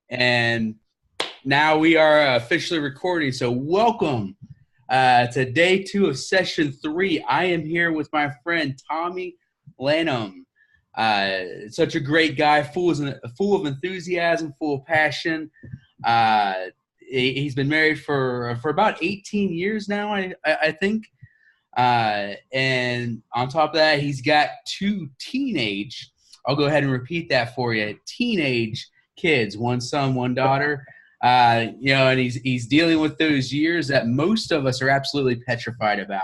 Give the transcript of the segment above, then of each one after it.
And now we are officially recording. So welcome to day 2 of session 3. I am here with my friend Tommy Lanham. Such a great guy, full of enthusiasm, full of passion. He's been married for about 18 years now, I think. And on top of that, he's got 2 teenage, I'll go ahead and repeat that for you, teenage kids, 1 son, 1 daughter. And he's dealing with those years that most of us are absolutely petrified about.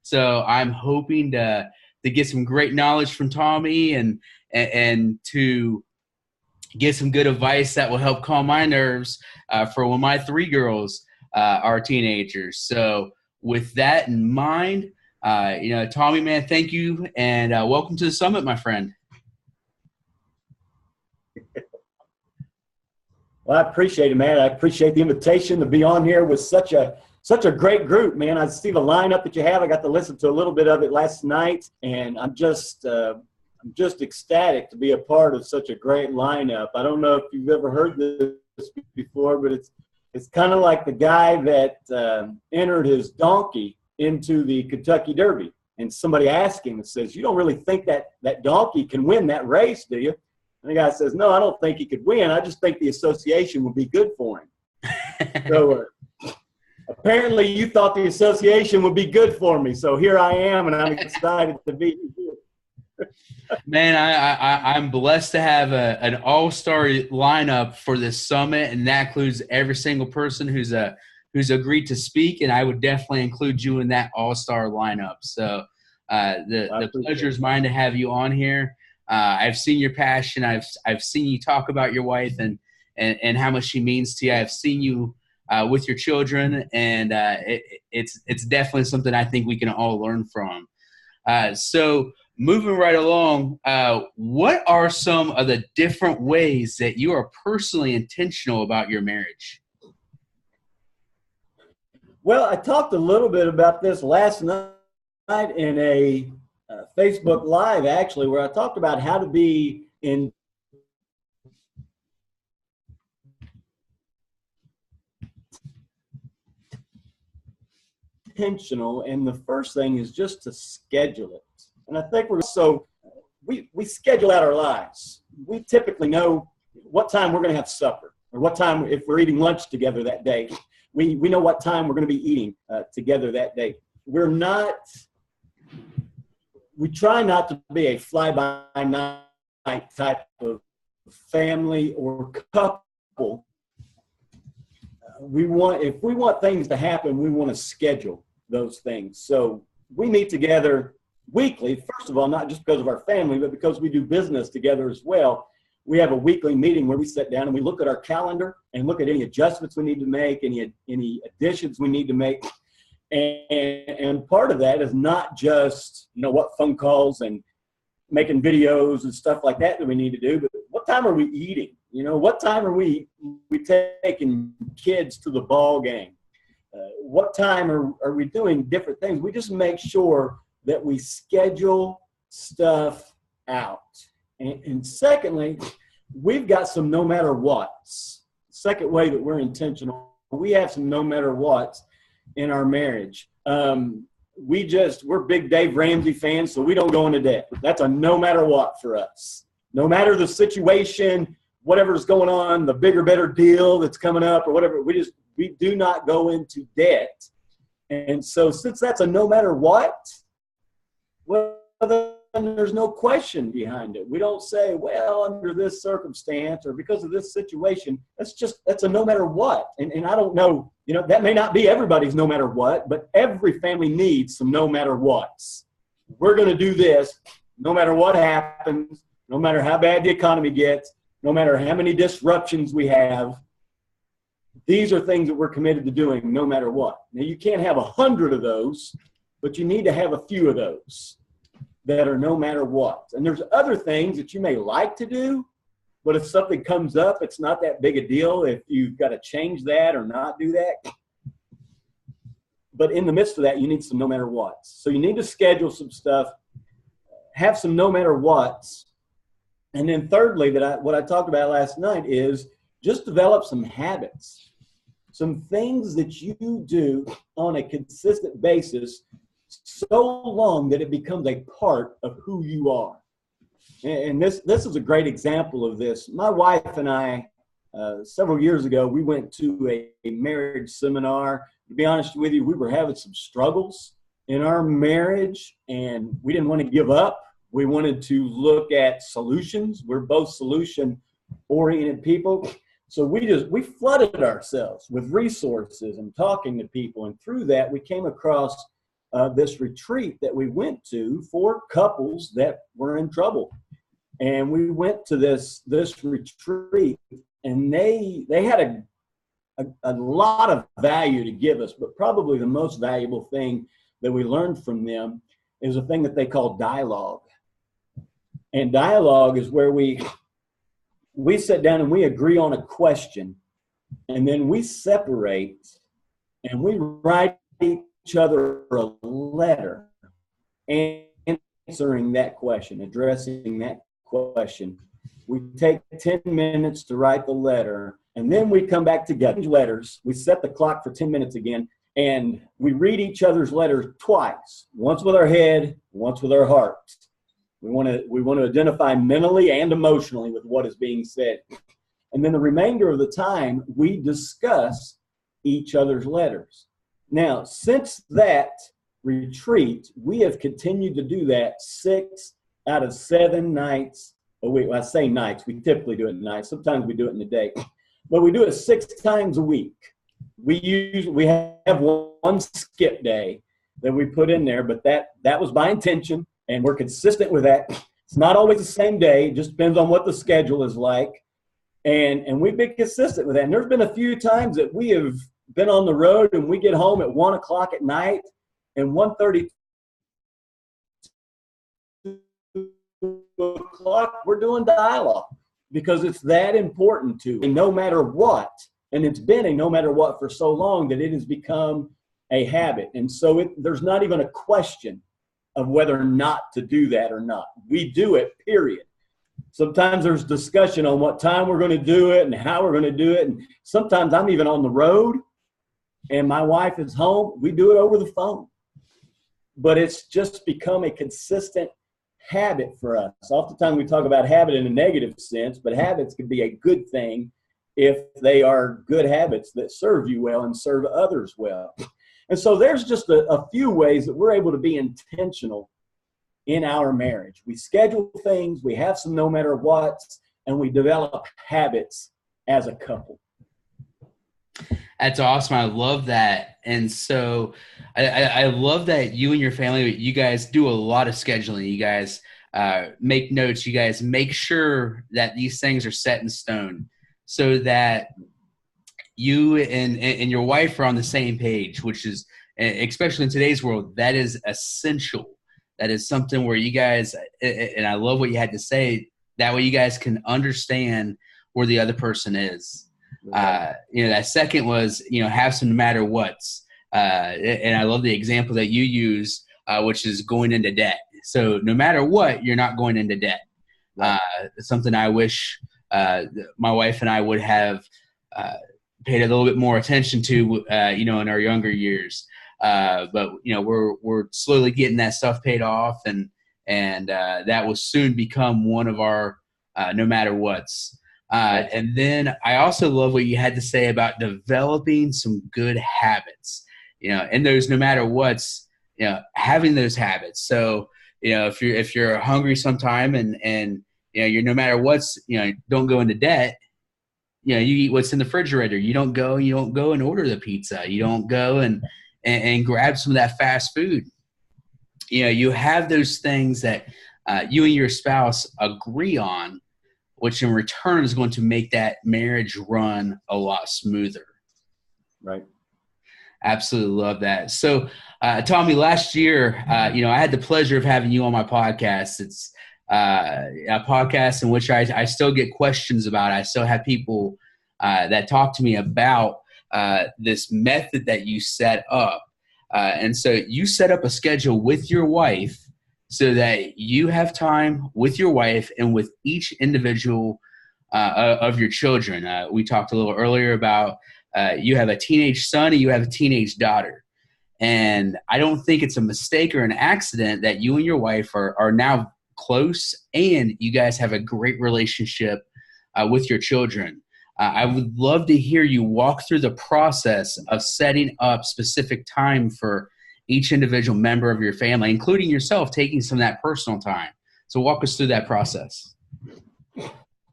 So I'm hoping to get some great knowledge from Tommy and to get some good advice that will help calm my nerves for when my 3 girls are teenagers. So with that in mind, Tommy, man, thank you, and welcome to the summit, my friend. Well, I appreciate it, man. I appreciate the invitation to be on here with such a great group, man. I see the lineup that you have. I got to listen to a little bit of it last night, and I'm just ecstatic to be a part of such a great lineup. I don't know if you've ever heard this before, but it's kind of like the guy that entered his donkey into the Kentucky Derby, and somebody asked him and says, "You don't really think that donkey can win that race, do you?" And the guy says, "No, I don't think he could win. I just think the association would be good for him." So apparently you thought the association would be good for me. So here I am, and I'm excited to be here. Man, I'm blessed to have an all-star lineup for this summit, and that includes every single person who's agreed to speak, and I would definitely include you in that all-star lineup. So the pleasure is mine to have you on here. I've seen your passion. I've seen you talk about your wife and how much she means to you. I've seen you with your children, and it's definitely something I think we can all learn from. So moving right along, what are some of the different ways that you are personally intentional about your marriage? Well, I talked a little bit about this last night in a Facebook Live, actually, where I talked about how to be intentional, and the first thing is just to schedule it. And I think we schedule out our lives. We typically know what time we're going to have supper, or what time, if we're eating lunch together that day, we know what time we're going to be eating together that day. We try not to be a fly-by-night type of family or couple. If we want things to happen, we want to schedule those things. So we meet together weekly, first of all, not just because of our family, but because we do business together as well. We have a weekly meeting where we sit down and we look at our calendar and look at any adjustments we need to make, any additions we need to make. And part of that is not just, what phone calls and making videos and stuff like that we need to do, but what time are we eating? What time are we taking kids to the ball game? What time are we doing different things? We just make sure that we schedule stuff out. And secondly, we've got some no matter whats. Second way that we're intentional, we have some no matter whats in our marriage. We're big Dave Ramsey fans, so we don't go into debt. That's a no matter what for us. No matter the situation, whatever's going on, the bigger, better deal that's coming up or whatever, we do not go into debt. And so since that's a no matter what, well, then there's no question behind it. We don't say, well, under this circumstance or because of this situation, that's a no matter what. And I don't know, that may not be everybody's no matter what, but every family needs some no matter whats. We're going to do this no matter what happens, no matter how bad the economy gets, no matter how many disruptions we have. These are things that we're committed to doing no matter what. Now, you can't have 100 of those, but you need to have a few of those that are no matter what. And there's other things that you may like to do, but if something comes up, it's not that big a deal if you've got to change that or not do that. But in the midst of that, you need some no matter whats. So you need to schedule some stuff, have some no matter whats. And then thirdly, what I talked about last night is just develop some habits, some things that you do on a consistent basis so long that it becomes a part of who you are. And this is a great example of this. My wife and I, several years ago, we went to a marriage seminar. To be honest with you, we were having some struggles in our marriage, and we didn't want to give up. We wanted to look at solutions. We're both solution-oriented people. So we flooded ourselves with resources and talking to people. And through that, we came across this retreat that we went to for couples that were in trouble. And we went to this retreat, and they had a lot of value to give us, but probably the most valuable thing that we learned from them is a thing that they call dialogue. And dialogue is where we sit down and we agree on a question, and then we separate and we write each other a letter answering that question, addressing that question. We take 10 minutes to write the letter, and then we come back together. Letters, we set the clock for 10 minutes again, and we read each other's letters twice, once with our head, once with our heart. We want to identify mentally and emotionally with what is being said. And then the remainder of the time, we discuss each other's letters. Now, since that retreat, we have continued to do that 6 out of 7 nights a week. Well, I say nights. We typically do it at night. Sometimes we do it in the day. But we do it 6 times a week. We have one skip day that we put in there, but that was by intention. And we're consistent with that. It's not always the same day. It just depends on what the schedule is like. And we've been consistent with that. And there's been a few times that we have been on the road and we get home at 1 o'clock at night, and 1:30 o'clock, we're doing dialogue because it's that important to me, no matter what. And it's been a no matter what for so long that it has become a habit. And so there's not even a question of whether or not to do that or not. We do it, period. Sometimes there's discussion on what time we're going to do it and how we're going to do it. And sometimes I'm even on the road and my wife is home. We do it over the phone. But it's just become a consistent habit for us. Oftentimes we talk about habit in a negative sense, but habits can be a good thing if they are good habits that serve you well and serve others well. And so there's just a few ways that we're able to be intentional in our marriage. We schedule things, we have some no matter what's, and we develop habits as a couple. That's awesome. I love that. And so I love that you and your family, you guys do a lot of scheduling. You guys make notes. You guys make sure that these things are set in stone so that you and your wife are on the same page, which is, especially in today's world, that is essential. That is something where you guys, and I love what you had to say, that way you guys can understand where the other person is. That second was, have some no matter what's. And I love the example that you use, which is going into debt. So no matter what, you're not going into debt. It's something I wish my wife and I would have paid a little bit more attention to, in our younger years. But we're slowly getting that stuff paid off, and that will soon become one of our no matter what's. And then I also love what you had to say about developing some good habits, and those no matter what's, having those habits. So, if you're hungry sometime and you're no matter what's, don't go into debt. You eat what's in the refrigerator. You don't go and order the pizza. You don't go and grab some of that fast food. You have those things that you and your spouse agree on, which in return is going to make that marriage run a lot smoother. Right. Absolutely love that. So, Tommy, last year, I had the pleasure of having you on my podcast. It's a podcast in which I still get questions about. I still have people that talk to me about this method that you set up. And so you set up a schedule with your wife so that you have time with your wife and with each individual of your children. We talked a little earlier about you have a teenage son and you have a teenage daughter. And I don't think it's a mistake or an accident that you and your wife are now close and you guys have a great relationship with your children. I would love to hear you walk through the process of setting up specific time for each individual member of your family, including yourself, taking some of that personal time. So walk us through that process.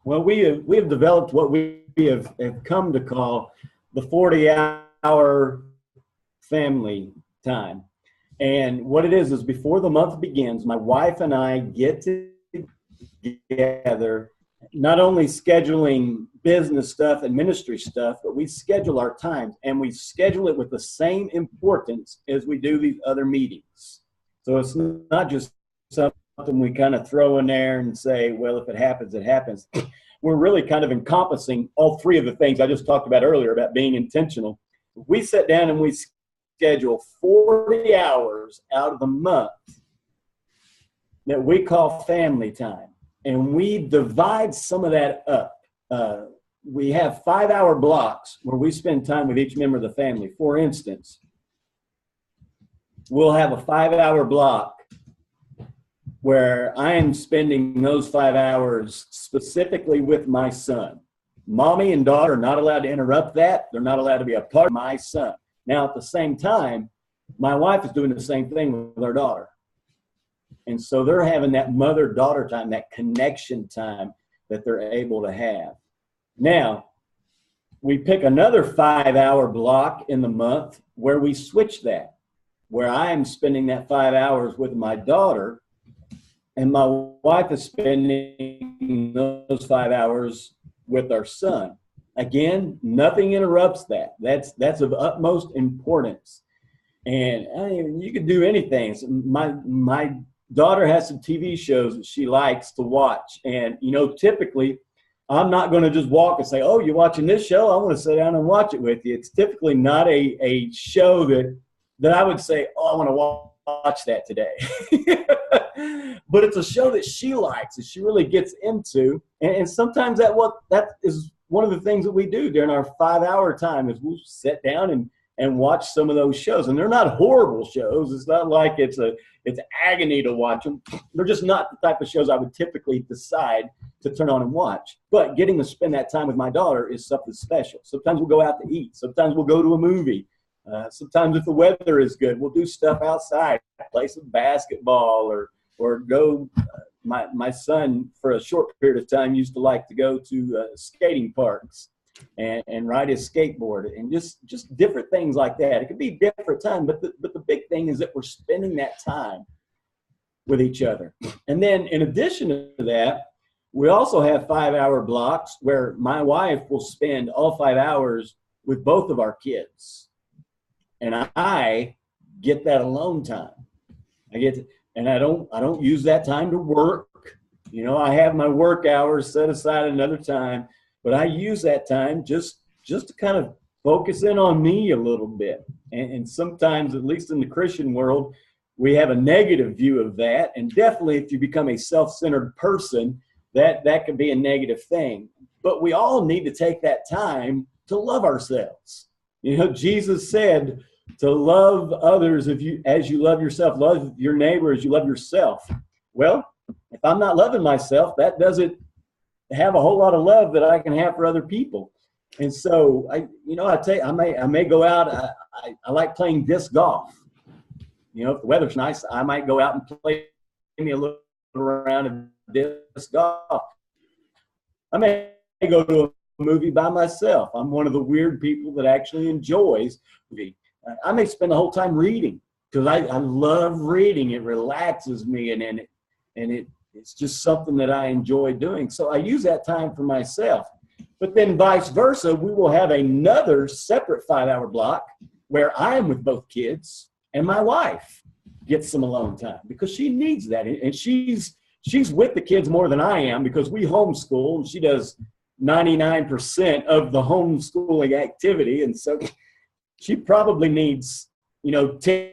Well, we have developed what we have come to call the 40-hour family time. And what it is before the month begins, my wife and I get together, not only scheduling business stuff and ministry stuff, but we schedule our times, and we schedule it with the same importance as we do these other meetings. So it's not just something we kind of throw in there and say, well, if it happens, it happens. We're really kind of encompassing all three of the things I just talked about earlier about being intentional. We sit down and we schedule 40 hours out of the month that we call family time. And we divide some of that up. We have 5-hour blocks where we spend time with each member of the family. For instance, we'll have a 5-hour block where I am spending those 5 hours specifically with my son. Mommy and daughter are not allowed to interrupt that. They're not allowed to be a part of my son. Now, at the same time, my wife is doing the same thing with our daughter. And so they're having that mother-daughter time, that connection time that they're able to have. Now, we pick another 5-hour block in the month where we switch that, where I am spending that 5 hours with my daughter, and my wife is spending those 5 hours with our son. Again, nothing interrupts that. That's of utmost importance. And I mean, you can do anything. So my daughter has some TV shows that she likes to watch. And, you know, typically I'm not going to just walk and say, oh, you're watching this show? I want to sit down and watch it with you. It's typically not a show that I would say, oh, I want to watch that today. But it's a show that she likes, that she really gets into. And sometimes that is one of the things that we do during our 5-hour time is we'll sit down and watch some of those shows. And they're not horrible shows. It's not like it's agony to watch them. They're just not the type of shows I would typically decide to turn on and watch. But getting to spend that time with my daughter is something special. Sometimes we'll go out to eat. Sometimes we'll go to a movie. Sometimes if the weather is good, we'll do stuff outside, play some basketball or go. My son, for a short period of time, used to like to go to skating parks and ride his skateboard and just different things like that. It could be different time, but the big thing is that we're spending that time with each other. And then in addition to that, we also have 5-hour blocks where my wife will spend all 5 hours with both of our kids. And I get that alone time. And I don't use that time to work. You know, I have my work hours set aside another time, but I use that time just to kind of focus in on me a little bit. And sometimes, at least in the Christian world, we have a negative view of that. And definitely if you become a self-centered person, that can be a negative thing. But we all need to take that time to love ourselves. You know, Jesus said to love others as you love yourself, love your neighbor as you love yourself. Well, if I'm not loving myself, that doesn't have a whole lot of love that I can have for other people. And so I may go out. I like playing disc golf. You know, if the weather's nice, I might go out and play me a little round of disc golf. I may go to a movie by myself. I'm one of the weird people that actually enjoys movie. I may spend the whole time reading because I love reading. It relaxes me, and it's just something that I enjoy doing. So I use that time for myself. But then vice versa, we will have another separate 5-hour block where I am with both kids and my wife gets some alone time because she needs that. And she's with the kids more than I am because we homeschool, and she does 99% of the homeschooling activity. And so she probably needs, 10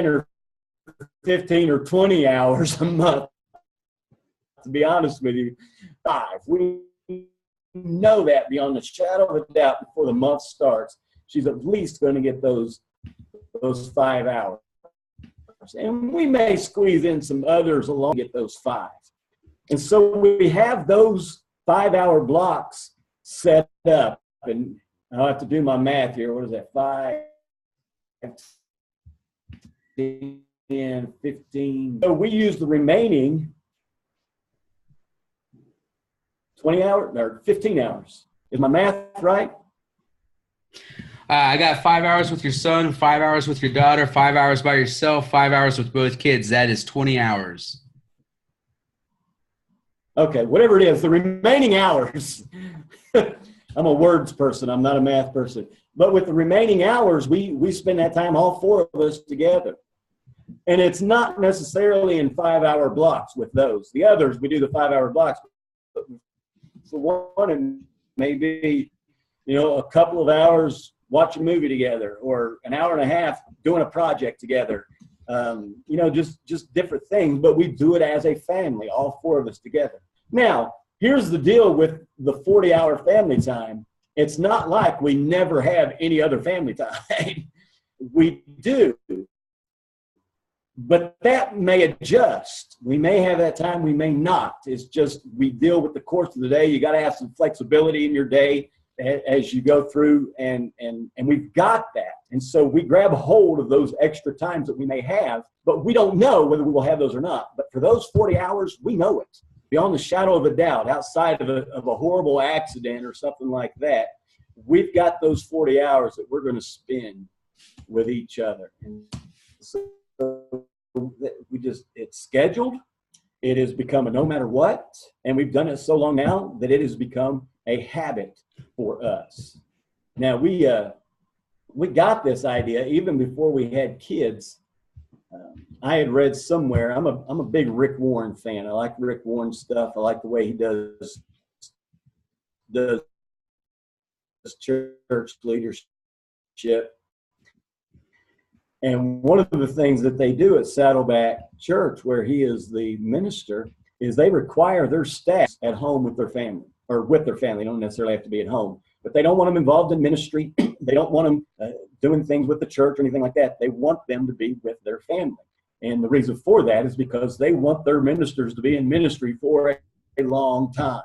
or 15 or 20 hours a month. To be honest with you, 5. We know that beyond the shadow of a doubt before the month starts, she's at least going to get those 5 hours. And we may squeeze in some others along to get those 5. And so we have those 5-hour blocks set up. And I'll have to do my math here. What is that? 5, 10, 15. So we use the remaining 20 hours or 15 hours. Is my math right? I got 5 hours with your son, 5 hours with your daughter, 5 hours by yourself, 5 hours with both kids. That is 20 hours. Okay, whatever it is, the remaining hours. I'm a words person. I'm not a math person. But with the remaining hours, we spend that time, all 4 of us together. And it's not necessarily in 5-hour blocks with those. The others, we do the 5-hour blocks. But for one, it may be, a couple of hours watch a movie together, or an hour and a half doing a project together. Just different things, but we do it as a family, all 4 of us together. Now, here's the deal with the 40-hour family time. It's not like we never have any other family time. We do. But that may adjust. We may have that time, we may not. It's just we deal with the course of the day. You got to have some flexibility in your day as you go through, and we've got that. And so we grab hold of those extra times that we may have, but we don't know whether we will have those or not. But for those 40 hours, we know it. Beyond the shadow of a doubt, outside of a horrible accident or something like that, we've got those 40 hours that we're going to spend with each other. And so it's scheduled. It has become a no matter what, and we've done it so long now that it has become a habit for us. Now, we got this idea even before we had kids. I had read somewhere, I'm a big Rick Warren fan. I like Rick Warren stuff. I like the way he does church leadership. And one of the things that they do at Saddleback Church, where he is the minister, is they require their staff at home with their family, or with their family. They don't necessarily have to be at home, but they don't want them involved in ministry. They don't want them doing things with the church or anything like that. They want them to be with their family. And the reason for that is because they want their ministers to be in ministry for a long time.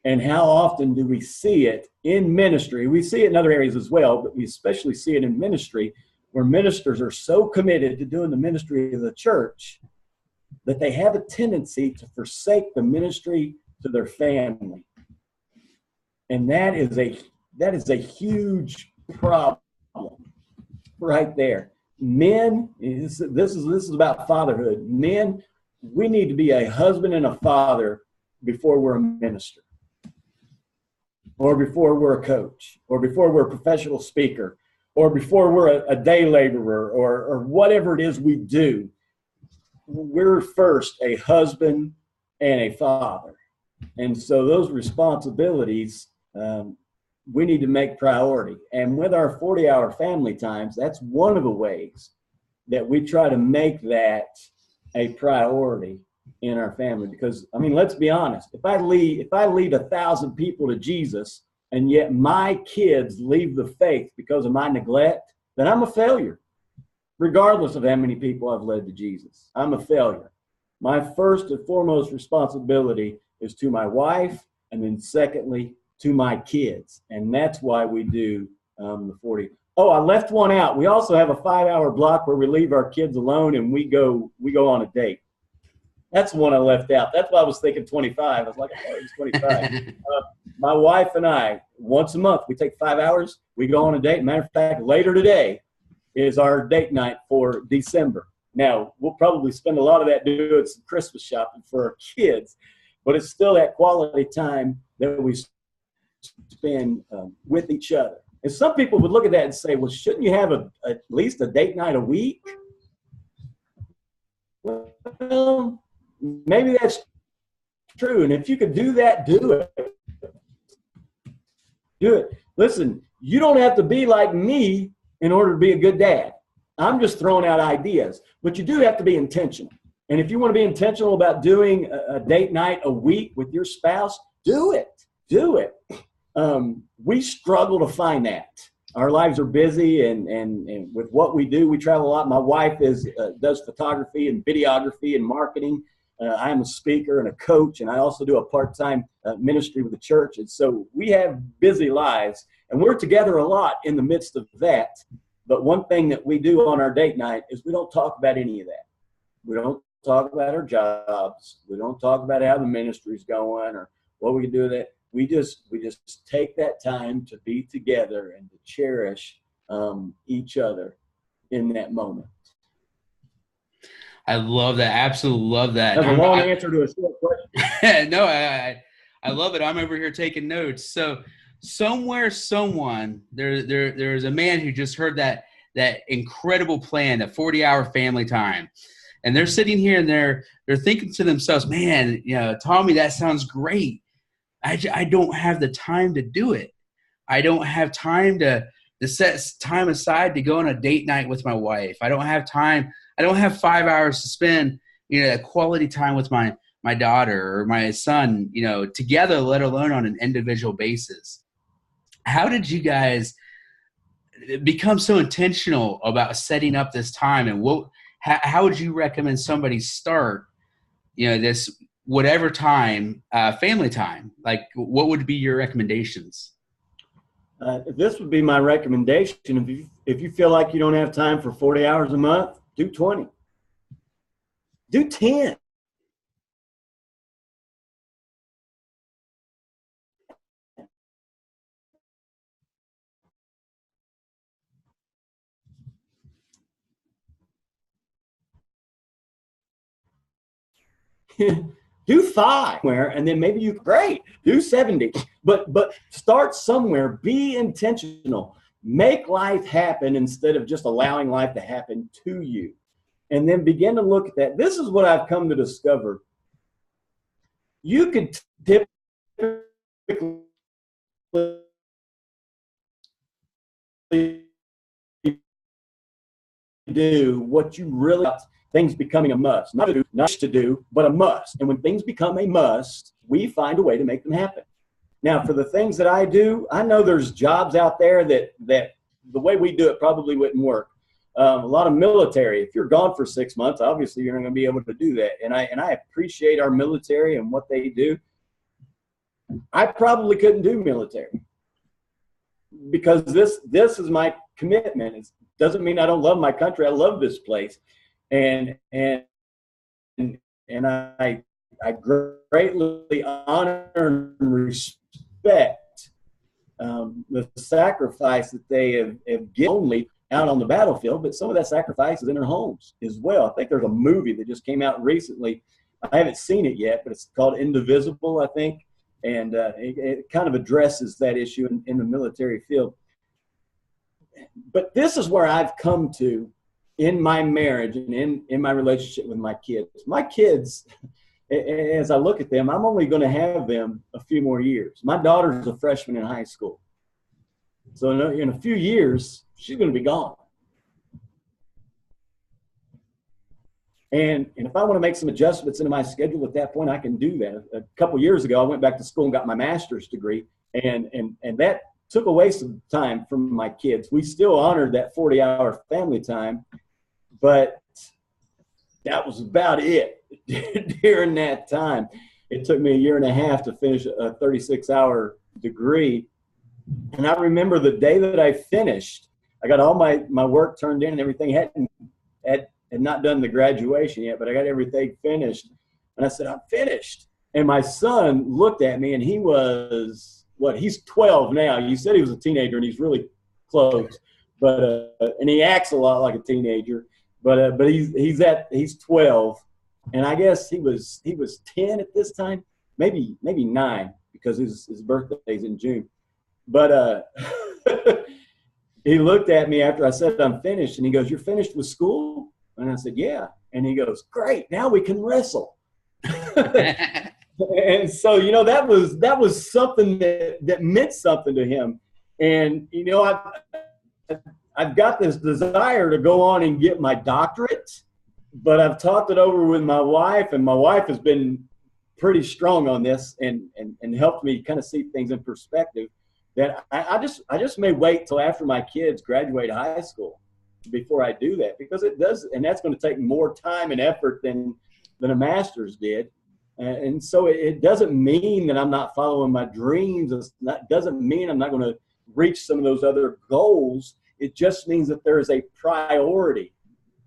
And how often do we see it in ministry? We see it in other areas as well, but we especially see it in ministry, where ministers are so committed to doing the ministry of the church that they have a tendency to forsake the ministry to their family. And that is a huge problem right there. Men, this is about fatherhood. Men, we need to be a husband and a father before we're a minister, or before we're a coach, or before we're a professional speaker, or before we're a day laborer, or whatever it is we do. We're first a husband and a father. And so those responsibilities, we need to make priority. And with our 40-hour family times, that's one of the ways that we try to make that a priority in our family. Because, let's be honest, if I lead 1,000 people to Jesus, and yet my kids leave the faith because of my neglect, then I'm a failure, regardless of how many people I've led to Jesus. I'm a failure. My first and foremost responsibility is to my wife, and then secondly, to my kids. And that's why we do the 40. Oh, I left one out. We also have a 5-hour block where we leave our kids alone and we go on a date. That's the one I left out. That's why I was thinking 25. I was like, oh, it's 25. My wife and I, once a month, we take 5 hours. We go on a date. Matter of fact, later today is our date night for December. Now, we'll probably spend a lot of that doing some Christmas shopping for our kids, but it's still that quality time that we spend with each other. And some people would look at that and say, well, shouldn't you have at least a date night a week? Well, maybe that's true. And if you could do that, do it. Do it. Listen, you don't have to be like me in order to be a good dad. I'm just throwing out ideas, but you do have to be intentional. And if you want to be intentional about doing a date night a week with your spouse, do it. do it. We struggle to find that. Our lives are busy, and with what we do, we travel a lot. My wife does photography and videography and marketing. I am a speaker and a coach, and I also do a part-time ministry with the church. And so we have busy lives, and we're together a lot in the midst of that. But one thing that we do on our date night is we don't talk about any of that. We don't talk about our jobs. We don't talk about how the ministry's going or what we can do with it. We just take that time to be together and to cherish each other in that moment. I love that. Absolutely love that. That's a long answer to a short question. No, I love it. I'm over here taking notes. So there's a man who just heard that incredible plan, that 40-hour family time. And they're sitting here and they're thinking to themselves, man, Tommy, that sounds great. I don't have the time to do it. I don't have time to set time aside to go on a date night with my wife. I don't have time. I don't have 5 hours to spend, quality time with my daughter or my son, together, let alone on an individual basis. How did you guys become so intentional about setting up this time, and how would you recommend somebody start, this whatever time, family time? Like, what would be your recommendations? This would be my recommendation. If you feel like you don't have time for 40 hours a month, do 20. Do 10. Do 5, and then maybe do 70. But start somewhere. Be intentional. Make life happen instead of just allowing life to happen to you. And then begin to look at that. This is what I've come to discover. You could typically do what you really want. Things becoming a must. Not to do, but a must. And when things become a must, we find a way to make them happen. Now, for the things that I do, I know there's jobs out there that the way we do it probably wouldn't work. A lot of military, if you're gone for 6 months, obviously you're not going to be able to do that. And I appreciate our military and what they do. I probably couldn't do military because this is my commitment. It doesn't mean I don't love my country. I love this place. And I greatly honor and respect the sacrifice that they have given only out on the battlefield, but some of that sacrifice is in their homes as well. I think there's a movie that just came out recently. I haven't seen it yet, but it's called Indivisible, I think, and it kind of addresses that issue in the military field. But this is where I've come to in my marriage and in my relationship with my kids. My kids, as I look at them, I'm only going to have them a few more years. My daughter's a freshman in high school. So in a few years, she's going to be gone. And if I want to make some adjustments into my schedule at that point, I can do that. A couple of years ago, I went back to school and got my master's degree, and that took away some time from my kids. We still honored that 40-hour family time, but that was about it during that time. It took me a year and a half to finish a 36-hour degree. And I remember the day that I finished, I got all my work turned in and everything. Had not done the graduation yet, but I got everything finished. And I said, I'm finished. And my son looked at me, and he was, he's 12 now. You said he was a teenager, and he's really close. But and he acts a lot like a teenager. But he's 12, and I guess he was 10 at this time, maybe 9, because his birthday's in June. But he looked at me after I said I'm finished, and he goes, "You're finished with school?" And I said, "Yeah." And he goes, "Great, now we can wrestle." And so that was something that meant something to him. And I've got this desire to go on and get my doctorate, but I've talked it over with my wife, and my wife has been pretty strong on this and helped me kind of see things in perspective, that I just may wait till after my kids graduate high school before I do that, because it does, and that's going to take more time and effort than a master's did. And so it doesn't mean that I'm not following my dreams. It doesn't mean I'm not going to reach some of those other goals. It just means that there is a priority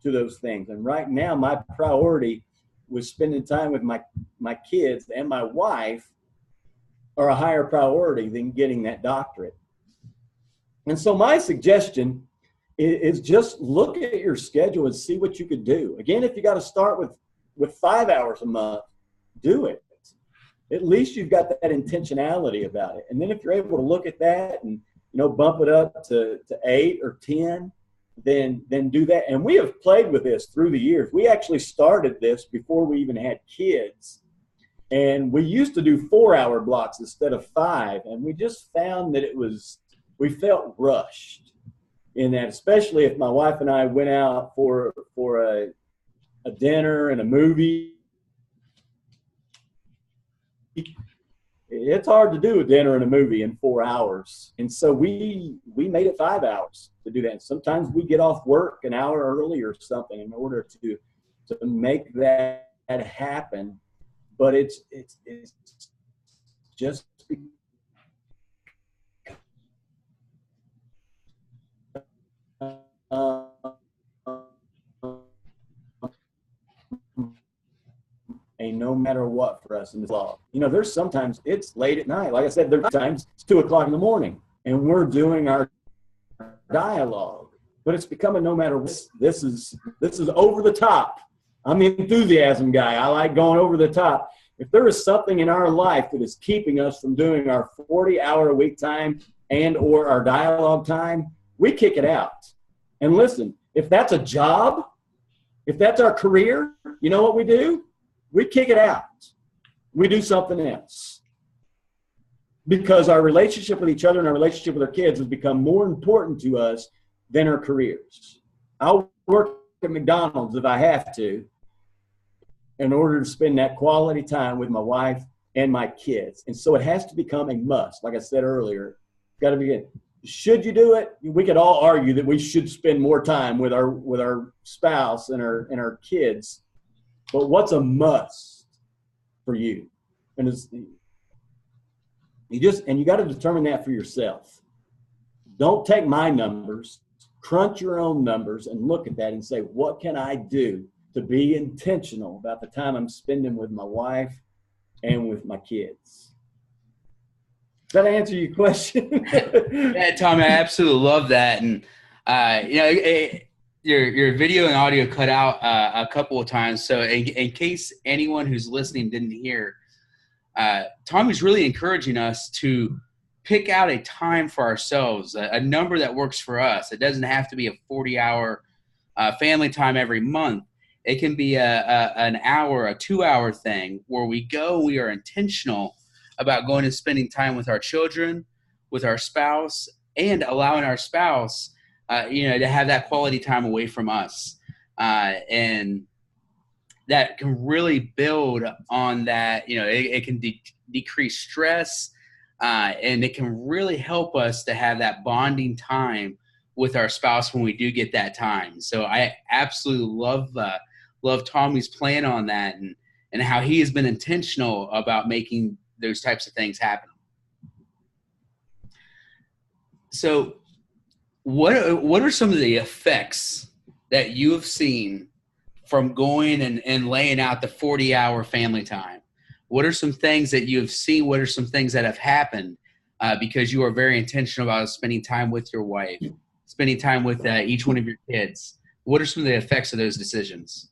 to those things. And right now, my priority was spending time with my kids and my wife are a higher priority than getting that doctorate. And so my suggestion is just look at your schedule and see what you could do. Again, if you got to start with 5 hours a month, do it. At least you've got that intentionality about it. And then if you're able to look at that and, bump it up to 8 or 10, then do that. And we have played with this through the years. We actually started this before we even had kids. And we used to do 4-hour blocks instead of 5. And we just found that we felt rushed in that, especially if my wife and I went out for a dinner and a movie. It's hard to do a dinner and a movie in 4 hours. And so we made it 5 hours to do that. And sometimes we get off work an hour early or something in order to make that happen. But it's just a no matter what for us in this law. There's sometimes it's late at night. Like I said, there's times it's 2 o'clock in the morning and we're doing our dialogue, but it's becoming no matter what. This is over the top. I'm the enthusiasm guy. I like going over the top. If there is something in our life that is keeping us from doing our 40-hour-a-week time and or our dialogue time, we kick it out. And listen, if that's a job, if that's our career, you know what we do? We kick it out. We do something else. Because our relationship with each other and our relationship with our kids has become more important to us than our careers. I'll work at McDonald's if I have to in order to spend that quality time with my wife and my kids. And so it has to become a must. Like I said earlier, got to be. Should you do it? We could all argue that we should spend more time with our spouse and our kids. But what's a must for you? And you got to determine that for yourself. Don't take my numbers, crunch your own numbers and look at that and say, what can I do to be intentional about the time I'm spending with my wife and with my kids? Does that answer your question? Yeah, Tommy, I absolutely love that. And, your video and audio cut out a couple of times. So in case anyone who's listening didn't hear, Tommy's really encouraging us to pick out a time for ourselves, a number that works for us. It doesn't have to be a 40-hour family time every month. It can be an hour, a 2-hour thing where we are intentional about going and spending time with our children, with our spouse, and allowing our spouse to have that quality time away from us. And that can really build on that. It can decrease stress, and it can really help us to have that bonding time with our spouse when we do get that time. So I absolutely love Tommy's plan on that and how he has been intentional about making those types of things happen. So what are some of the effects that you have seen from going and laying out the 40-hour family time? What are some things that you have seen? What are some things that have happened because you are very intentional about spending time with your wife, spending time with each one of your kids? What are some of the effects of those decisions?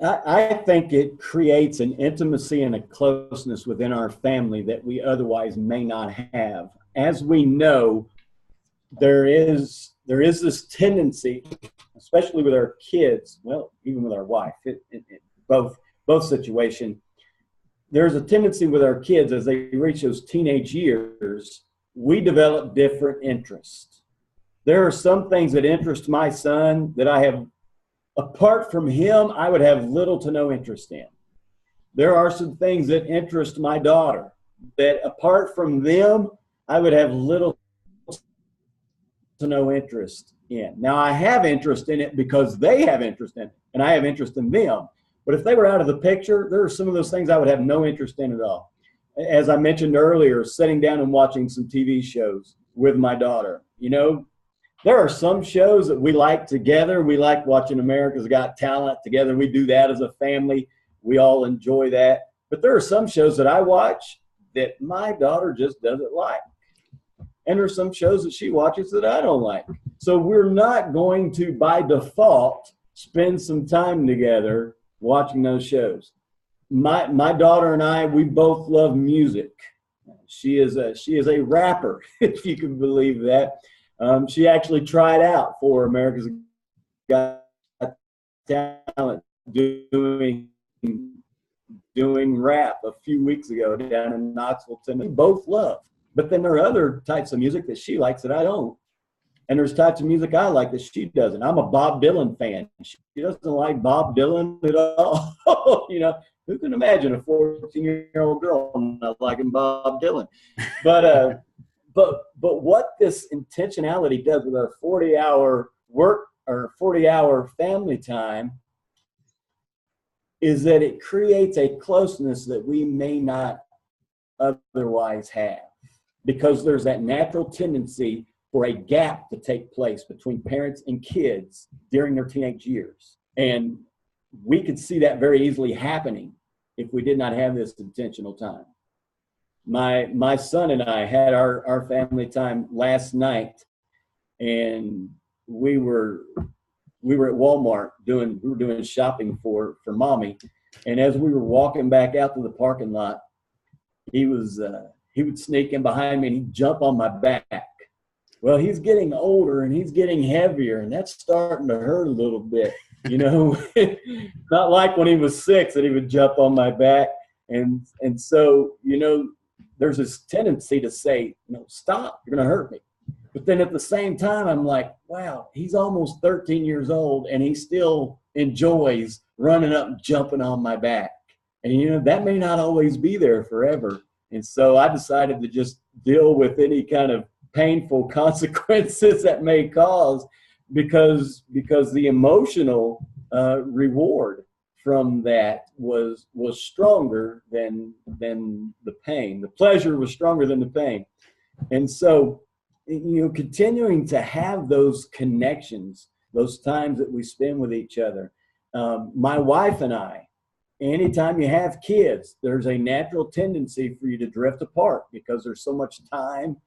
I think it creates an intimacy and a closeness within our family that we otherwise may not have. As we know, there is this tendency, especially with our kids, well, even with our wife, both situations, there's a tendency with our kids as they reach those teenage years, we develop different interests. There are some things that interest my son that I have, apart from him, I would have little to no interest in. there are some things that interest my daughter that apart from them, I would have little to no interest in. Now, I have interest in it because they have interest in it, and I have interest in them. But if they were out of the picture, there are some of those things I would have no interest in at all. As I mentioned earlier, sitting down and watching some TV shows with my daughter. You know, there are some shows that we like together. We like watching America's Got Talent together. We do that as a family. We all enjoy that. But there are some shows that I watch that my daughter just doesn't like. And there's some shows that she watches that I don't like. So we're not going to, by default, spend some time together watching those shows. My daughter and I, we both love music. She is a rapper, if you can believe that. She actually tried out for America's Got Talent doing rap a few weeks ago down in Knoxville, Tennessee. We both love. But then there are other types of music that she likes that I don't. And there's types of music I like that she doesn't. I'm a Bob Dylan fan. She doesn't like Bob Dylan at all. You know, who can imagine a 14-year-old girl not liking Bob Dylan? But what this intentionality does with our 40-hour work or 40-hour family time is that it creates a closeness that we may not otherwise have, because there's that natural tendency for a gap to take place between parents and kids during their teenage years. And we could see that very easily happening if we did not have this intentional time. My son and I had our family time last night, and we were at Walmart doing shopping for mommy. And as we were walking back out to the parking lot, he would sneak in behind me and he'd jump on my back. Well, he's getting older and he's getting heavier, and that's starting to hurt a little bit, you know. Not like when he was 6 that he would jump on my back. And so, you know, there's this tendency to say, no, stop, you're going to hurt me. But then at the same time, I'm like, wow, he's almost 13 years old and he still enjoys running up and jumping on my back. And, you know, that may not always be there forever. And so I decided to just deal with any kind of painful consequences that may cause, because the emotional reward from that was stronger than the pain. The pleasure was stronger than the pain. And so, you know, continuing to have those connections, those times that we spend with each other. My wife and I, anytime you have kids, there's a natural tendency for you to drift apart because there's so much time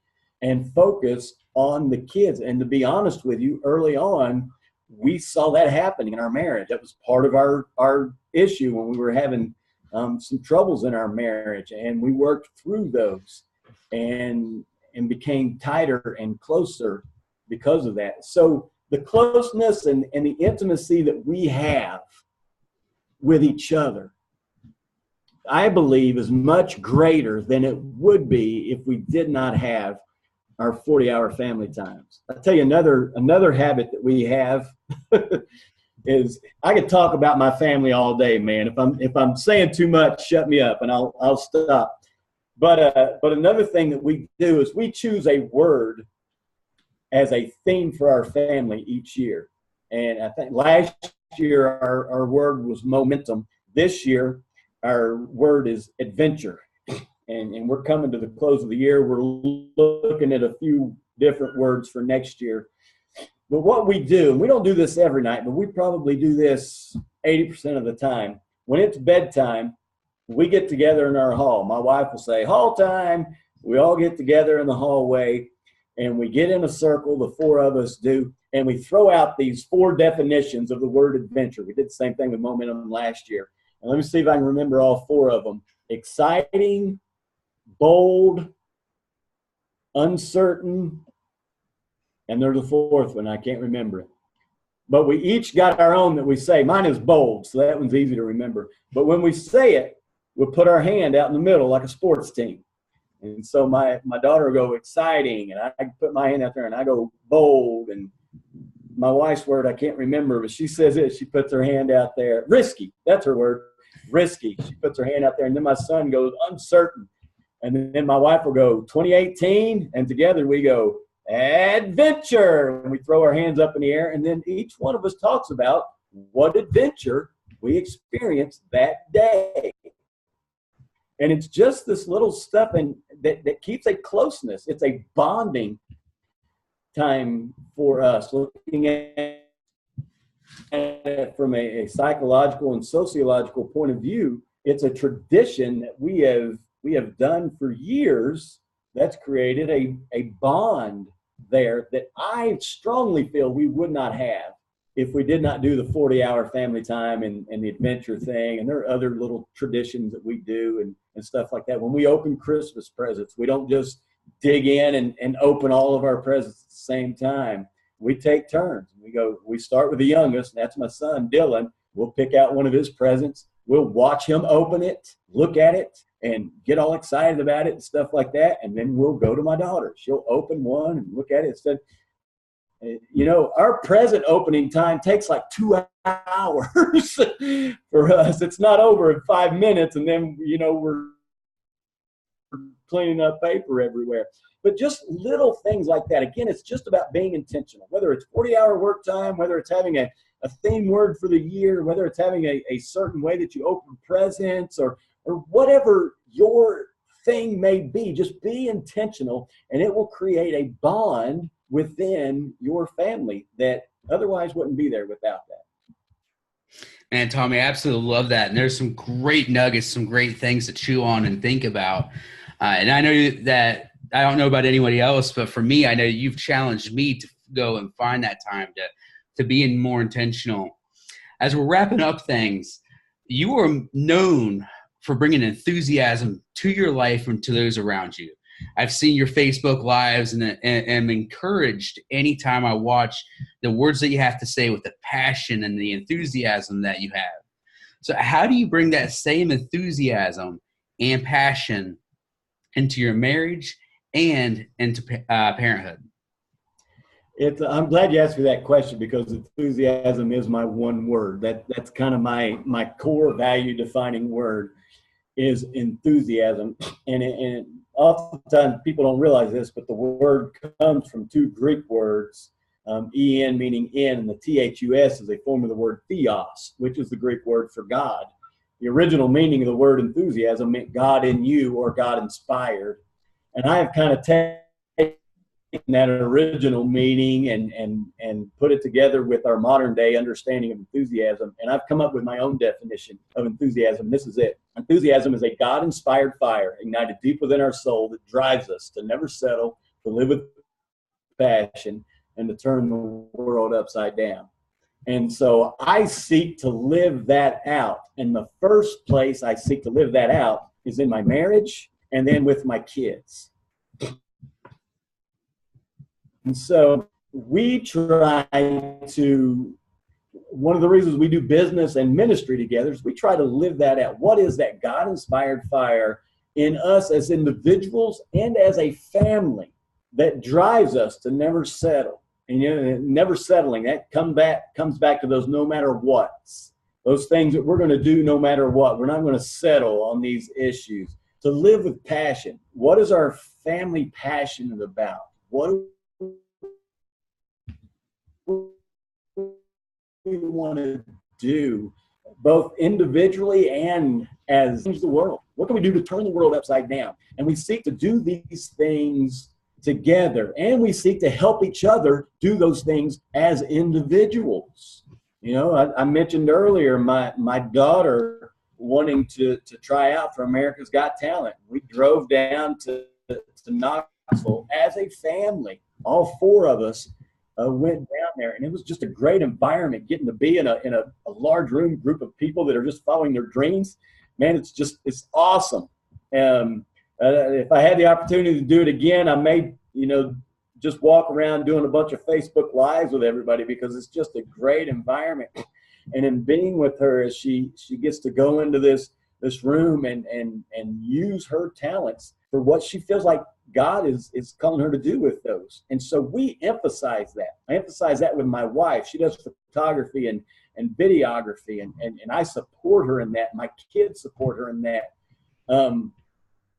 and focus on the kids. And to be honest with you, early on, we saw that happening in our marriage. That was part of our issue when we were having some troubles in our marriage, and we worked through those and became tighter and closer because of that. So the closeness and the intimacy that we have with each other, I believe, is much greater than it would be if we did not have our 40-hour family times. I'll tell you another habit that we have is, I could talk about my family all day, man. If I'm saying too much, shut me up and I'll stop. But another thing that we do is we choose a word as a theme for our family each year. And I think last year our word was momentum. This year our word is adventure. And we're coming to the close of the year. We're looking at a few different words for next year. But what we do, and we don't do this every night, but we probably do this 80% of the time. When it's bedtime, we get together in our hall. My wife will say, hall time. We all get together in the hallway, and we get in a circle, the four of us do, and we throw out these 4 definitions of the word adventure. We did the same thing with momentum last year. And let me see if I can remember all 4 of them. Exciting, bold, uncertain, and there's a 4th one. I can't remember it. But we each got our own that we say. Mine is bold, so that one's easy to remember. But when we say it, we put our hand out in the middle like a sports team. And so my daughter will go exciting, and I put my hand out there, and I go bold. And my wife's word I can't remember, but she says it. She puts her hand out there. Risky, that's her word. risky. She puts her hand out there, and then my son goes, uncertain. And then my wife will go, 2018, and together we go, adventure. And we throw our hands up in the air, and then each one of us talks about what adventure we experienced that day. And it's just this little stuff and that keeps a closeness. It's a bonding time for us, looking at it from a psychological and sociological point of view. It's a tradition that we have done for years that's created a bond there that I strongly feel we would not have if we did not do the 40-hour family time and the adventure thing. And there are other little traditions that we do and stuff like that. When we open Christmas presents, we don't just dig in and open all of our presents at the same time. We take turns. We start with the youngest, and that's my son, Dylan. We'll pick out one of his presents. We'll watch him open it, look at it, and get all excited about it and stuff like that. And then we'll go to my daughter. She'll open one and look at it. Instead, our present opening time takes like 2 hours for us. It's not over in 5 minutes, and then, we're cleaning up paper everywhere. But just little things like that. Again, it's just about being intentional, whether it's 40-hour work time, whether it's having a theme word for the year, whether it's having a certain way that you open presents or whatever your thing may be. Just be intentional, and it will create a bond within your family that otherwise wouldn't be there without that. Man, Tommy, I absolutely love that. And there's some great nuggets, some great things to chew on and think about. And I know that I don't know about anybody else, but for me, I know you've challenged me to go and find that time to be more intentional. As we're wrapping up things, you are known for bringing enthusiasm to your life and to those around you. I've seen your Facebook lives and am encouraged anytime I watch the words that you have to say with the passion and the enthusiasm that you have. So how do you bring that same enthusiasm and passion into your marriage and into parenthood? I'm glad you asked me that question, because enthusiasm is my one word. That's kind of my core value defining word is enthusiasm. And oftentimes people don't realize this, but the word comes from two Greek words, en meaning in, and the thus is a form of the word theos, which is the Greek word for God. The original meaning of the word enthusiasm meant God in you or God inspired. And I have kind of taken that original meaning and put it together with our modern day understanding of enthusiasm. And I've come up with my own definition of enthusiasm. This is it. Enthusiasm is a God-inspired fire ignited deep within our soul that drives us to never settle, to live with passion, and to turn the world upside down. And so I seek to live that out. And the first place I seek to live that out is in my marriage and then with my kids. And so we try to, one of the reasons we do business and ministry together is we try to live that out. What is that God-inspired fire in us as individuals and as a family that drives us to never settle? And never settling, that comes back to those no matter whats, those things that we're going to do no matter what. We're not going to settle on these issues. To live with passion. What is our family passionate about? What do we want to do, both individually and as the world? What can we do to turn the world upside down? And we seek to do these things together, and we seek to help each other do those things as individuals. I mentioned earlier my daughter wanting to try out for America's Got Talent. We drove down to Knoxville as a family. All four of us went down there, and it was just a great environment, getting to be in a large room group of people that are just following their dreams. Man, it's awesome. If I had the opportunity to do it again, I may, just walk around doing a bunch of Facebook Lives with everybody, because it's just a great environment. And in being with her, as she gets to go into this room and use her talents for what she feels like God is calling her to do with those. And so we emphasize that. I emphasize that with my wife. She does photography, and and videography, and I support her in that. My kids support her in that.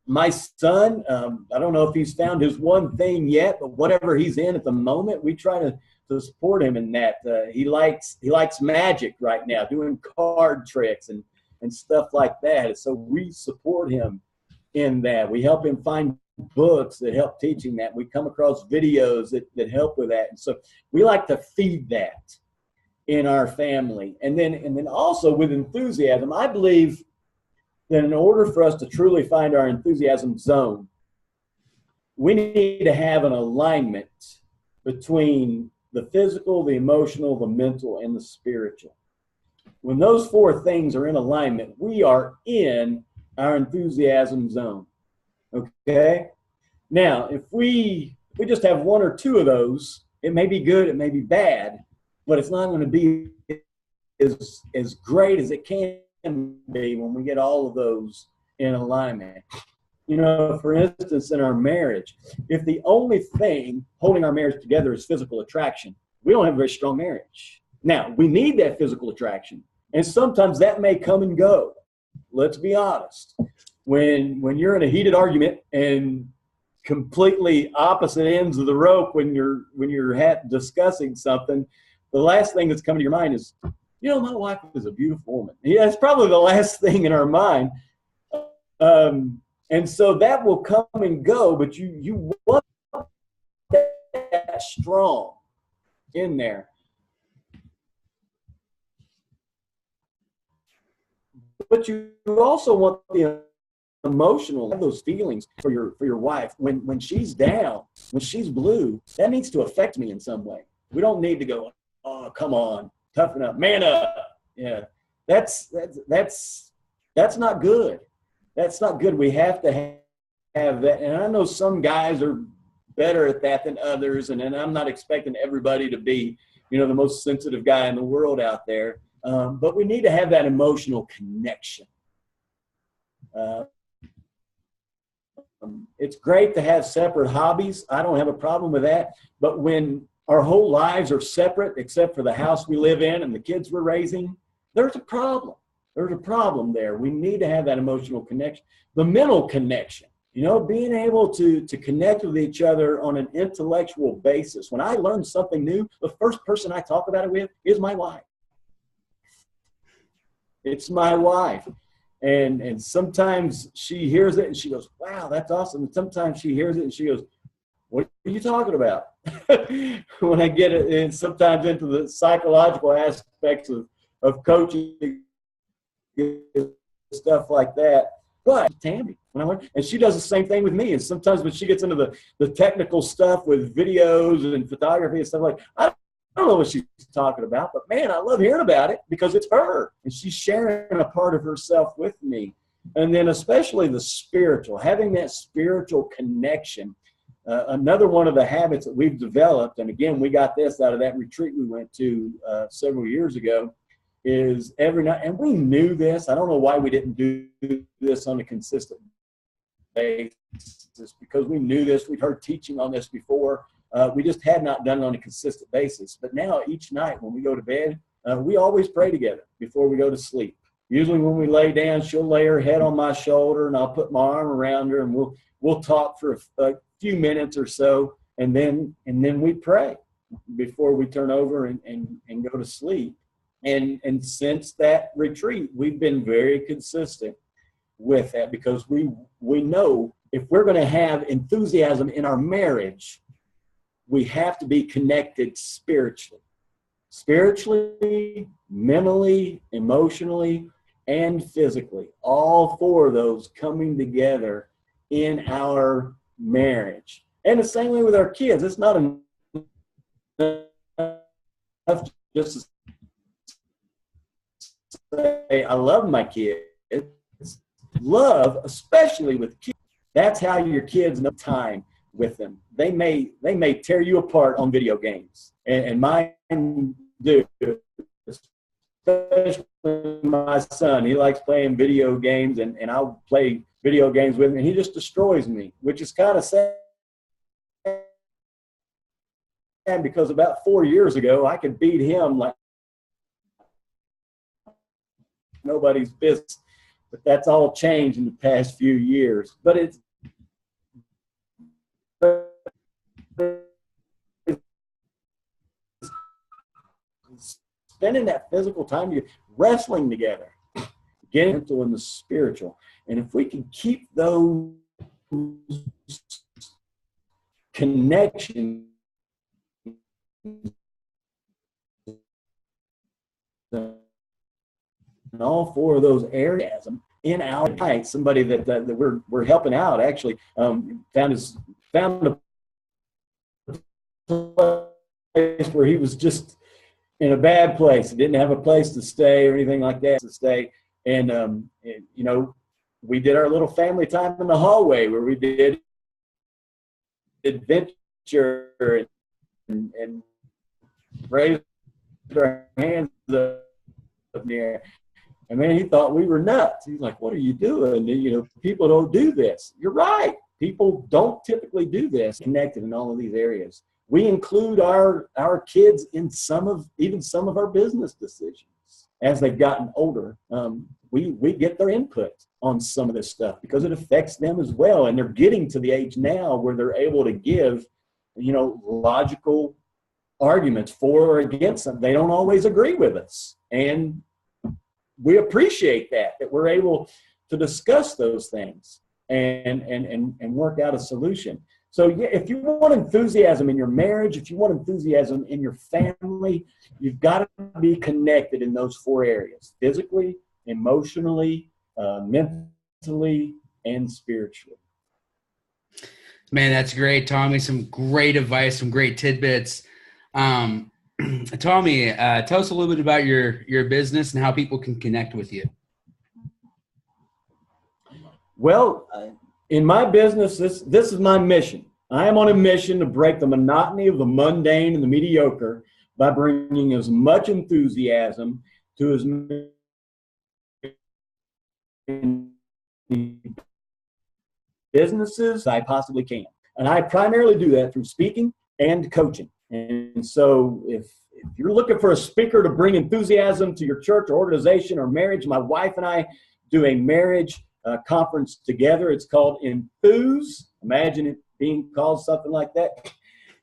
My son, I don't know if he's found his one thing yet, but whatever he's in at the moment, we try to support him in that. He likes magic right now, doing card tricks and stuff like that. So we support him in that. We help him find books that help teaching that. We come across videos that help with that. And so we like to feed that in our family. And then also with enthusiasm, I believe that in order for us to truly find our enthusiasm zone, we need to have an alignment between the physical, the emotional, the mental, and the spiritual. When those four things are in alignment, we are in our enthusiasm zone. Okay? Now, if we just have one or two of those, it may be good, it may be bad, but it's not going to be as great as it can be when we get all of those in alignment. You know, for instance, in our marriage, if the only thing holding our marriage together is physical attraction, we don't have a very strong marriage. Now, we need that physical attraction, and sometimes that may come and go. Let's be honest. When you're in a heated argument and completely opposite ends of the rope when you're discussing something, the last thing that's coming to your mind is, you know, my wife is a beautiful woman. Yeah, it's probably the last thing in our mind. And so that will come and go, but you want that strong in there. But you also want the emotional, those feelings for your wife. When she's down, when she's blue, that needs to affect me in some way. We don't need to go, oh, come on, toughen up, man up. Yeah, that's not good. That's not good. We have to have that. And I know some guys are better at that than others. And I'm not expecting everybody to be, you know, the most sensitive guy in the world out there. But we need to have that emotional connection. It's great to have separate hobbies. I don't have a problem with that. But when our whole lives are separate, except for the house we live in and the kids we're raising, there's a problem. There's a problem there. We need to have that emotional connection. The mental connection, you know, being able to connect with each other on an intellectual basis. When I learn something new, the first person I talk about it with is my wife. It's my wife. And sometimes she hears it and she goes, wow, that's awesome. And sometimes she hears it and she goes, what are you talking about? When I get it, and sometimes into the psychological aspects of coaching, stuff like that. But Tammy, and she does the same thing with me. And sometimes when she gets into the technical stuff with videos and photography and stuff like, I don't know what she's talking about, but man, I love hearing about it because it's her and she's sharing a part of herself with me. And then especially the spiritual, having that spiritual connection. Another one of the habits that we've developed, and again, we got this out of that retreat we went to several years ago, is every night, and we knew this. I don't know why we didn't do this on a consistent basis, because we knew this. We'd heard teaching on this before. We just had not done it on a consistent basis. But now each night when we go to bed, we always pray together before we go to sleep. Usually when we lay down, she'll lay her head on my shoulder and I'll put my arm around her and we'll talk for a few minutes or so, and then we pray before we turn over and go to sleep. And since that retreat, we've been very consistent with that, because we know if we're going to have enthusiasm in our marriage, we have to be connected spiritually, mentally, emotionally, and physically. All four of those coming together in our marriage. And the same way with our kids. It's not enough just to say, I love my kids. Love, especially with kids. That's how your kids know time with them. They may tear you apart on video games. And mine do. Especially my son. He likes playing video games, and I'll play video games with him, and he just destroys me, which is kind of sad, because about 4 years ago, I could beat him like nobody's business. But that's all changed in the past few years. But it's spending that physical time, wrestling together, getting mental and the spiritual. And if we can keep those connections in all four of those areas in our life, somebody that we're helping out actually found a place where he was just in a bad place. He didn't have a place to stay or anything like that to stay. And we did our little family time in the hallway where we did adventure and raised our hands up in the air. And man, he thought we were nuts. He's like, "What are you doing? People don't do this." You're right. People don't typically do this. Connected in all of these areas. We include our kids in some of our business decisions as they've gotten older. We get their input on some of this stuff because it affects them as well. And they're getting to the age now where they're able to give, logical arguments for or against them. They don't always agree with us. And we appreciate that we're able to discuss those things and work out a solution. So yeah, if you want enthusiasm in your marriage, if you want enthusiasm in your family, you've got to be connected in those four areas: physically, emotionally, mentally, and spiritually. Man, that's great, Tommy. Some great advice, some great tidbits. Tommy, tell us a little bit about your business and how people can connect with you. Well, in my business, this is my mission. I am on a mission to break the monotony of the mundane and the mediocre by bringing as much enthusiasm to as many businesses as I possibly can. And I primarily do that through speaking and coaching. And so if you're looking for a speaker to bring enthusiasm to your church or organization or marriage, my wife and I do a marriage conference together. It's called Enthuse. Imagine it being called something like that.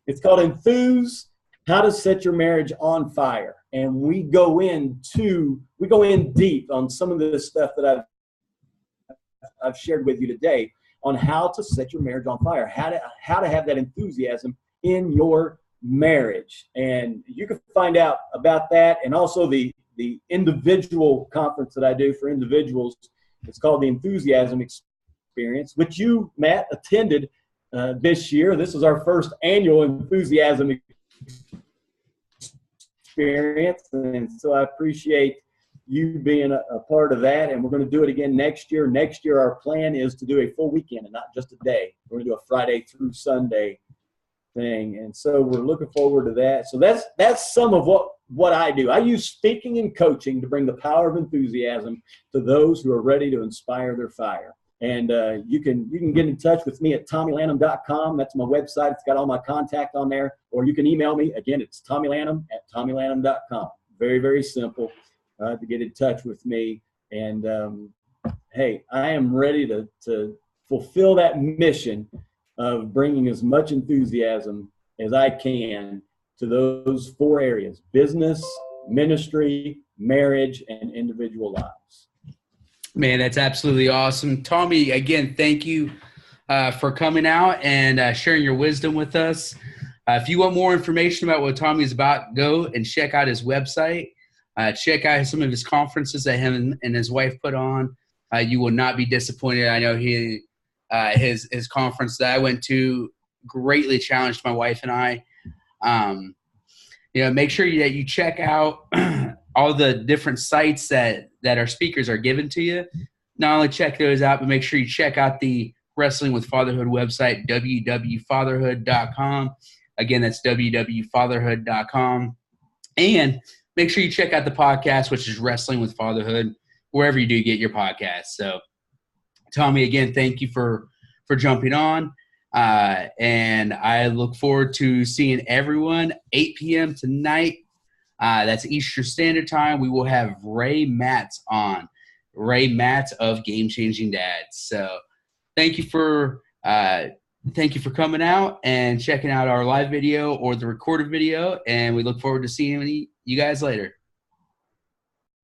It's called Enthuse, How to Set Your Marriage on Fire. And we go in deep on some of this stuff that I've shared with you today on how to set your marriage on fire, how to have that enthusiasm in your marriage. And you can find out about that, and also the individual conference that I do for individuals. It's called the Enthusiasm Experience, which you, Matt, attended this year. This is our first annual Enthusiasm Experience, and so I appreciate you being a part of that. And we're going to do it again next year. Next year, our plan is to do a full weekend and not just a day. We're going to do a Friday through Sunday thing, and so we're looking forward to that. So that's some of what I do. I use speaking and coaching to bring the power of enthusiasm to those who are ready to inspire their fire. And you can get in touch with me at TommyLanham.com. That's my website. It's got all my contact on there. Or you can email me. Again, it's TommyLanham@TommyLanham.com. Very, very simple to get in touch with me. And hey, I am ready to fulfill that mission of bringing as much enthusiasm as I can to those four areas: business, ministry, marriage, and individual lives. Man, that's absolutely awesome. Tommy, again, thank you for coming out and sharing your wisdom with us. If you want more information about what Tommy is about, go and check out his website. Check out some of his conferences that him and his wife put on. You will not be disappointed. I know his conference that I went to greatly challenged my wife and I. Make sure that you check out all the different sites that our speakers are given to you. Not only check those out, but make sure you check out the Wrestling with Fatherhood website, www.fatherhood.com. Again, that's www.fatherhood.com. And make sure you check out the podcast, which is Wrestling with Fatherhood, wherever you do get your podcast. So, Tommy, again, thank you for jumping on. And I look forward to seeing everyone 8 p.m. tonight That's Eastern Standard Time. We will have Ray Matz on. Ray Matz of Game Changing Dads. So thank you for coming out and checking out our live video or the recorded video, and we look forward to seeing you guys later.